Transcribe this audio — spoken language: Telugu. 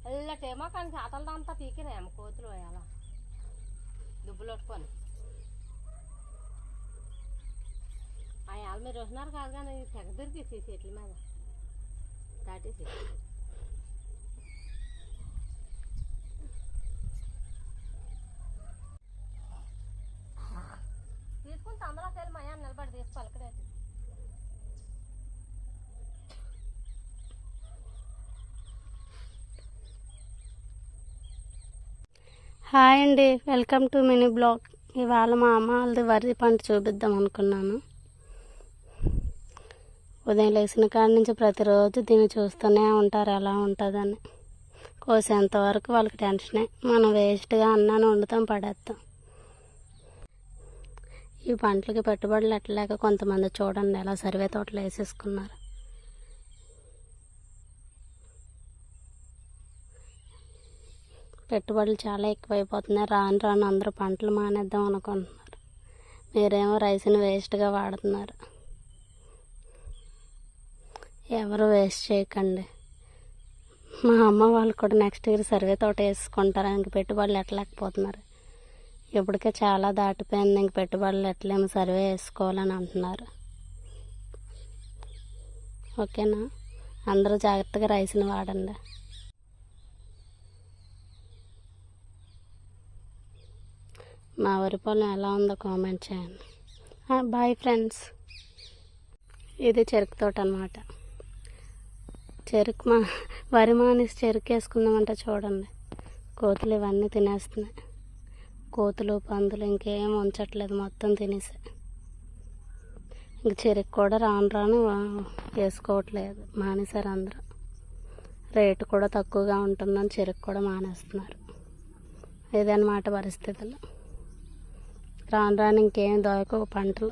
అల్లటేమో కానీ చేతలదంతా పీకినాయమ్మ కోతులు అలా దుబ్బులు పట్టుకొని వాళ్ళ మీరు వస్తున్నారు కాదు కానీ తెగ దొరికేసి చెట్ల మీద దాటేసి తీసుకుని తొందరకి వెళ్ళి మయా నిలబడి తీసి పలకరేసి హాయ్ అండి, వెల్కమ్ టు మినీ బ్లాగ్. ఇవాళ మా అమ్మ వాళ్ళది వరి పంట చూపిద్దాం అనుకున్నాను. ఉదయం లేచిన కాడి నుంచి ప్రతిరోజు దీన్ని చూస్తూనే ఉంటారు ఎలా ఉంటుందని. కోసేంతవరకు వాళ్ళకి టెన్షనే. మనం వేస్ట్గా అన్నాను వండుతాం, పడేస్తాం. ఈ పంటలకి పెట్టుబడులు ఎట్టలేక కొంతమంది చూడండి ఎలా సర్వే తోటలు వేసేసుకున్నారు. పెట్టుబడులు చాలా ఎక్కువైపోతున్నాయి. రాను రాను అందరూ పంటలు మానేద్దాం అనుకుంటున్నారు. మీరేమో రైస్ని వేస్ట్గా వాడుతున్నారు. ఎవరు వేస్ట్ చేయకండి. మా అమ్మ వాళ్ళు కూడా నెక్స్ట్ ఇయర్ సర్వే తోట వేసుకుంటారు. ఇంక పెట్టుబడులు ఎట్టలేకపోతున్నారు. ఇప్పటికే చాలా దాటిపోయింది. ఇంక పెట్టుబడులు ఎట్లేమో సర్వే వేసుకోవాలని అంటున్నారు. ఓకేనా? అందరూ జాగ్రత్తగా రైస్ని వాడండి. మా వరి పొలం ఎలా ఉందో కామెంట్ చేయండి. Bye friends. ఇది చెరుకు తోట అన్నమాట. చెరుకు వరి మానేసి చెరుకు వేసుకుందామంటే చూడండి కోతులు ఇవన్నీ తినేస్తున్నాయి. కోతులు పందులు ఇంకేం ఉంచట్లేదు, మొత్తం తినేసాయి. ఇంక చెరుకు కూడా రాను రాను వేసుకోవట్లేదు, మానేశారు అందరూ. రేటు కూడా తక్కువగా ఉంటుందని చెరుకు కూడా మానేస్తున్నారు. ఇదన్నమాట పరిస్థితులు. రాను రాను ఇంకేం దొరకవు పంటలు.